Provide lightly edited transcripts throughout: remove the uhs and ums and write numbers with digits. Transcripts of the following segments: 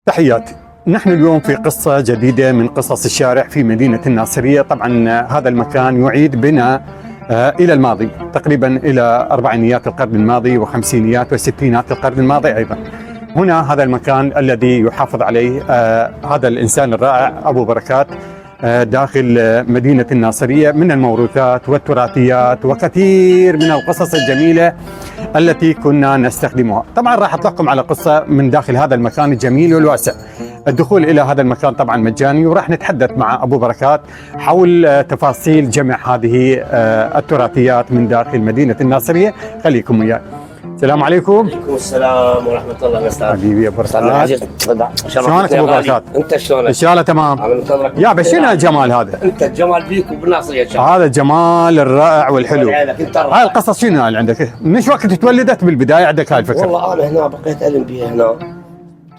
تحياتي. نحن اليوم في قصة جديدة من قصص الشارع في مدينة الناصرية. طبعا هذا المكان يعيد بنا إلى الماضي، تقريبا إلى أربعينيات القرن الماضي وخمسينيات وستينات القرن الماضي أيضا. هنا هذا المكان الذي يحافظ عليه هذا الإنسان الرائع أبو بركات داخل مدينة الناصرية من الموروثات والتراثيات وكثير من القصص الجميلة التي كنا نستخدمها. طبعا راح أطلقكم على قصة من داخل هذا المكان الجميل والواسع. الدخول إلى هذا المكان طبعا مجاني، وراح نتحدث مع أبو بركات حول تفاصيل جمع هذه التراثيات من داخل مدينة الناصرية. خليكم وياي. السلام عليكم. وعليكم السلام ورحمة الله وبركاته. حبيبي يا بركات. عزيز تفضل. شلونك ابو بركات؟ انت شلونك؟ ان شاء الله تمام. يا بس شنو الجمال هذا؟ انت الجمال بيك وبالناصر يا شباب. هذا الجمال الرائع والحلو. انت هاي القصص شنو اللي عندك؟ من ايش وقت تولدت بالبدايه عندك هاي الفكره؟ والله انا هنا بقيت الم بها هنا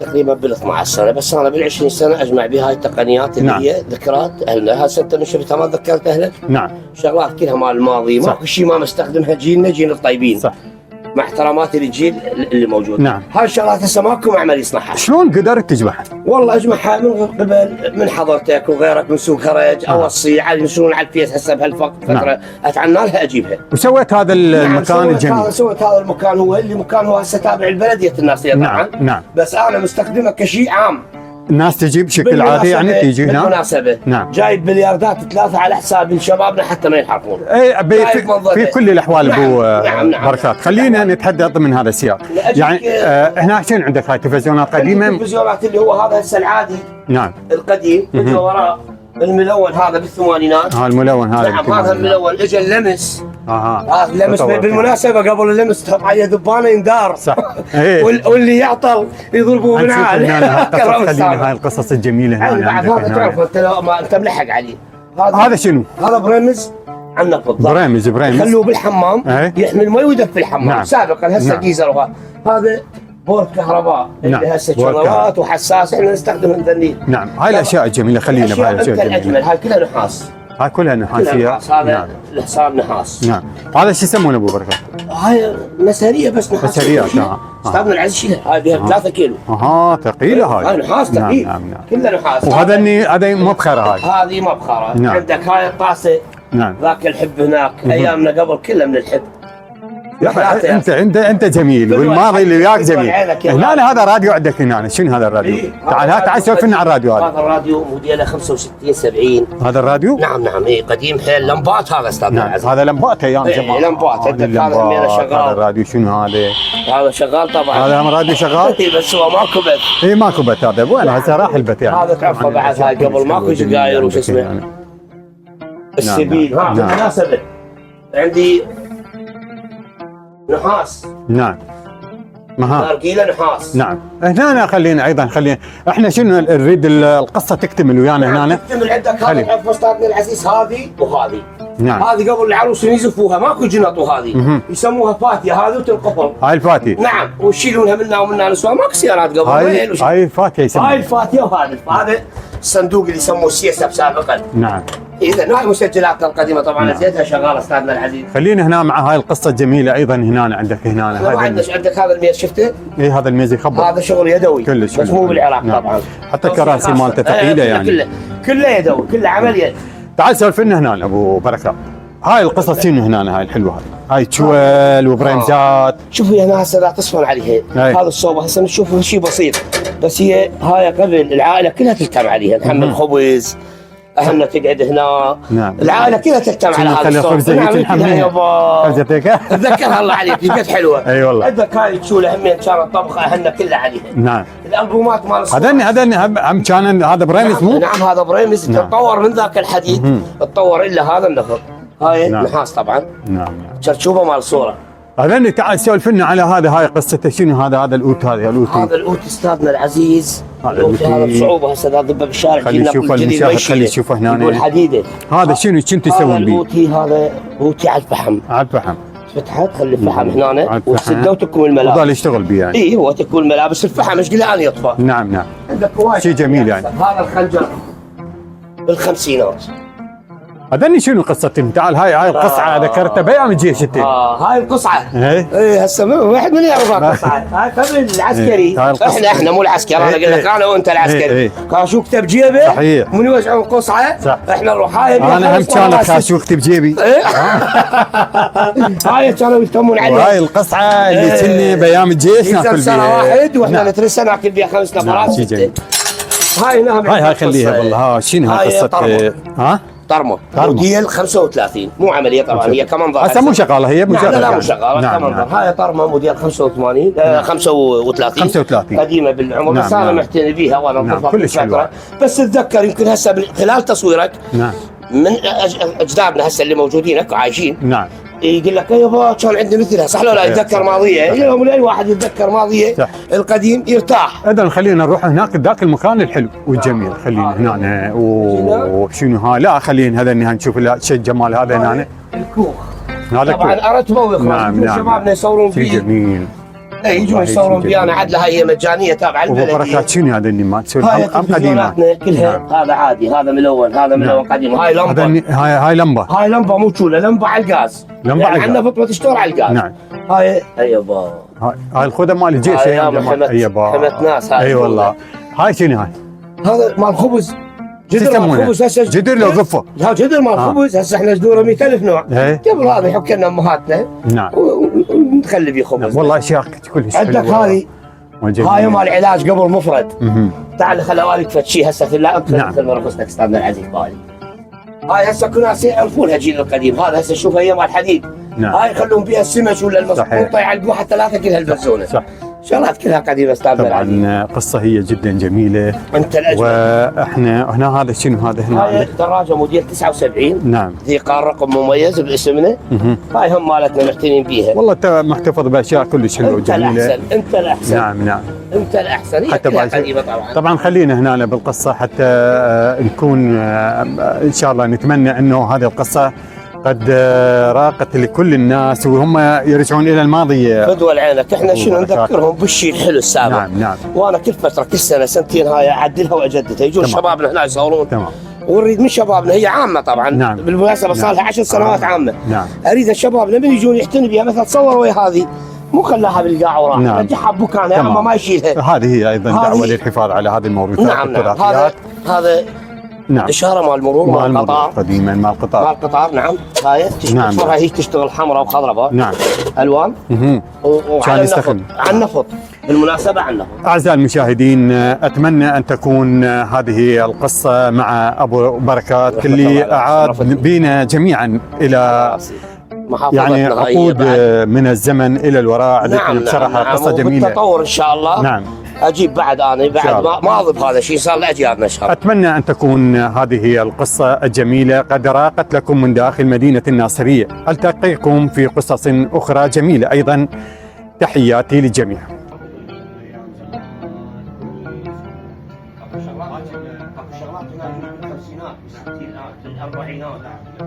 تقريبا بال 12 سنه، بس انا بال 20 سنه اجمع بها هاي التقنيات اللي نعم. هي ذكرات اهلنا. هسه انت من شفتها ما ذكرت اهلك؟ نعم. شغلات كلها مال الماضي، صح. ماكو شيء ما مستخدمها جيلنا، جيل الطيبين. صح. مع احتراماتي للجيل اللي موجود. نعم. هاي الشغلات هسه ماكو معمل يصنعها. شلون قدرت تجمعها؟ والله اجمعها من قبل من حضرتك وغيرك من سوق خرج اوصي على ينشرون على الفيس هسه بهالفتره. نعم. اتعنى لها اجيبها. وسويت هذا المكان نعم الجميل. سويت هذا المكان، هو اللي مكان هو هسه تابع البلديه الناصريه طبعا. نعم. نعم. بس انا مستخدمه كشيء عام. الناس تجي بشكل عادي يعني تيجي هنا؟ بالمناسبه. نعم. جايب بلياردات 3 على حساب شبابنا حتى ما ينحرقون. اي في كل الاحوال ابو نعم. بركات. خلينا نتحدث من هذا السياق. يعني هنا شنو عندك؟ هاي تلفزيونات قديمه؟ التلفزيونات اللي هو هذا هسه العادي. نعم. القديم اللي وراء الملون هذا بالثمانينات. الملون هذا. نعم هذا الملون. اجى اللمس. اللمس تطور. بالمناسبه قبل اللمس تحط عليه ذبانه يندار. صح. واللي يعطل يضربوه من عالي. خلينا هاي القصص الجميله هنا. بعد هذا تعرف انت لو ما انت ملحق عليه. هذا شنو؟ هذا بريمز عندنا بالضبط. بريمز خلوه بالحمام يحمي المي ويدفي الحمام. نعم. سابقا هسه نعم. جيزر هذا بورد كهرباء. نعم. اللي هسه شغلات وحساس احنا نستخدمه ذني. نعم. هاي الاشياء الجميله. خلينا بهاي الاشياء الجميله. هاي كلها نحاس. هاي كلها نحاسيه. هذا نعم. الحصان نحاس. نعم. هذا شو يسمونه ابو بركات؟ هاي مساريه بس نحاس. مساريات. استاذنا العزيز شيلها. هاي بها 3 كيلو. ثقيله هاي. هاي نحاس ثقيل. نعم. كلها نحاس. وهذا هذا مبخره هاي. هذه مبخره. نعم. عندك هاي الطاسه. نعم. ذاك الحب هناك. ايامنا قبل كلها من الحب. انت جميل والماضي اللي وياك جميل. هنا هذا راديو عندك هنا. شنو هذا الراديو؟ تعال سولف لنا عن الراديو هذا. هذا الراديو موديله 65 70. هذا الراديو؟ نعم قديم حيل. لمبات هذا استاذ. نعم. هذا لمبات ايام زمان. لمبات. هذا الراديو شنو هذا؟ هذا شغال طبعا. هذا راديو شغال؟ بس هو ماكو بث. اي ماكو بث. هذا وين هسه راح البث يعني. هذا تعرفه بعد هاي قبل ماكو سجاير وش اسمه. السبيل. ها بالمناسبه عندي نحاس. نعم. نارجيله نحاس. نعم. هنا خلينا احنا شنو نريد القصه تكتمل ويانا هنا. تكتمل عندك هذا فستاننا العزيز هذه وهذه. نعم. هذه قبل العروس يزفوها ماكو جنط وهذه يسموها فاتيه هذه وتنقفل. هاي الفاتيه. نعم ويشيلونها منا ومنا نسوان ماكو سيارات قبل. هاي الفاتيه يسموها. هاي الفاتيه وهذا الصندوق اللي يسموه السيسب سابقا. نعم. اذا هاي مسجلاتنا القديمه طبعا زيتها شغاله استاذنا العزيز. خلينا هنا مع هاي القصه الجميله ايضا. هنا عندك هنا عندك هذا الميز شفته؟ اي هذا الميز يخبط. هذا شغل يدوي كلش. بس مو بالعراق. نعم. طبعا حتى الكراسي مالته ثقيله يعني. كله يدوي كله عمل يد. تعال سولف لنا هنا ابو بركات. هاي القصص شنو هنا؟ هاي الحلوه هاي تشوال وبريمزات. شوفي هنا هسه لا تصفن عليها. هذا الصوب هسه نشوفه شيء بسيط، بس هي هاي قبل العائله كلها تجتمع عليها. نحمل خبز، اهلنا تقعد هنا. نعم. العائله كلها تجتمع على هذا الصوب. خبزه هيك نحميها. خبزه هيك. تذكرها الله عليك قد حلوه. اي والله. عندك هاي تشوله همين كانت طبخه اهلنا كلها عليها. نعم. الالبومات مال هذا هم كان هذا بريمز مو؟ نعم هذا بريمز. تطور من ذاك الحديد تطور الا هذا النفط. هاي نحاس طبعا. نعم. تشوفه مال صوره. هذا تعال سولف لنا على هاي قصته شنو هذا الأوت هذا هذا الأوت استاذنا العزيز. هذا بصعوبه هسه ذا ضبه بالشارع. خلي يشوفه المشاهد. خلي يشوفه هنا. يقول حديده. هذا شنو كنت تسوي به؟ هذا اوتي على الفحم. على الفحم. فتحت خلي الفحم هنا وتسده وتكوي الملابس. وظل يشتغل به يعني. اي هو تكوي الملابس. الفحم ايش قلان يطفى. نعم. عندك هواي شيء جميل يعني. هذا الخنجر بالخمسينات. هذني شنو قصتهم؟ تعال هاي القصعه ذكرتها بايام الجيش انت. هاي القصعه. ايه ايه هسه واحد من يعرف القصعه. هاي قبل العسكري. احنا مو العسكري، انا اقول لك انا وانت العسكري. خاشوقته بجيبه. صحيح. من يوزعون قصعه. صح. احنا نروح هاي. انا هم كان خاشوقتي بجيبي. هاي كانوا يهتمون عليها. وهاي القصعه اللي كنا بايام الجيش ناكل بيها. سنه واحد واحنا نترسى ناكل بيها 5 نفرات. هاي خليها والله. ها شنو هاي قصه؟ ها طرمه موديل 35 مو عمليه طبعا، هي كمنظر. هسه مو شغاله هي مجرد. لا مو شغاله كمنظر. هاي طرمه موديل 85 35 قديمه بالعمر. بس انا معتني بيها وانا كلش فتره. بس اتذكر يمكن هسه خلال تصويرك من اجدادنا هسه اللي موجودين هكو عايشين. نعم. يقول لك يابا كان عندي مثلها، صح لو لا يتذكر ماضيه. اليوم اي واحد يتذكر ماضيه القديم يرتاح. اذا خلينا نروح هناك ذاك المكان الحلو والجميل. خلينا هنا وشنو ها. لا خلينا هذا نشوف شيء الجمال هذا هنا. الكوخ هذا طبعا اردت موقف. نعم. شبابنا يصورون فيه. جميل. اي يجون يصورون بيه. انا عدله هي مجانيه تابعه البلديه. وبركات شنو هذا اللي ما تسوي قديمات كلها. هذا عادي، هذا ملون، هذا ملون قديم. هاي لمبه. هاي لمبه. هاي لمبه مو تشوله، لمبه على الغاز. لمبه على الغاز. عندنا فطره تشتغل على الغاز. نعم. هاي يابا. هاي الخوذه مال الجيش. حمت ناس. هاي اي والله. هاي شنو هاي؟ هذا مال خبز. جدر مال خبز هسه. جدر لو غفه. ها جدر مال خبز. هسه احنا جدوره 100,000 نوع. قبل هذا يحك لنا امهاتنا. نعم. ونخلي بيه خبز. والله اشياء كلش عندك هذه. هاي مال علاج قبل مفرد. تعال خل اوريك فد شيء هسه في لا ادخل مرقصتك استاذنا العزيز بالي. هاي هسه كنا يعرفونها جيل القديم. هذا هسه شوف هي مال حديد. نعم. هاي يخلون بها السمك ولا المسقوطه يعلقوها حتى لا تاكلها البزونه. صح. شغلات كلها قديمه استاذنا العزيز. طبعا قصه هي جدا جميله. انت الاجمل. واحنا هنا هذا شنو هذا هنا؟ هاي دراجه موديل 79. نعم. ذي قال رقم مميز باسمنا. هاي هم مالتنا معتنين بيها. والله انت محتفظ باشياء كلش حلوه وجميله. انت الاحسن. نعم. انت الاحسن. هي حتى قديمه طبعا خلينا هنا بالقصه حتى نكون ان شاء الله نتمنى انه هذه القصه قد راقت لكل الناس وهم يرجعون الى الماضي. فدوى لعينك. احنا شنو نذكرهم بالشيء الحلو السابق. نعم. وانا كل فتره كل سنه سنتين هاي اعدلها واجددها. يجون شبابنا هنا يصورون. تمام. ونريد من شبابنا، هي عامه طبعا. نعم. بالمناسبه صار لها 10 سنوات عامه. نعم. اريد الشبابنا من يجون يحتني بها مثلا تصور ويا هذه، مو خلاها بالقاع وراح. رجعها بمكانها اما ما يشيلها. هذه هي ايضا دعوه للحفاظ على هذه الموروثات. نعم. هذا نعم. اشاره مال المرور مال القطار. قديما مال القطار. نعم. هاي تشتغل هي تشتغل حمراء وخضراء. نعم. الوان. كان يستخدم على النفط. بالمناسبه على النفط. اعزائي المشاهدين، اتمنى ان تكون هذه القصه مع ابو بركات اللي اعاد بينا جميعا الى يعني عقود من الزمن الى الوراء. نعم. بصراحه قصه جميله. بالتطور ان شاء الله. نعم. اجيب بعد ما اضب هذا الشيء صار لاجيالنا شهر. اتمنى ان تكون هذه القصه الجميله قد راقت لكم من داخل مدينه الناصريه. التقيكم في قصص اخرى جميله ايضا. تحياتي للجميع.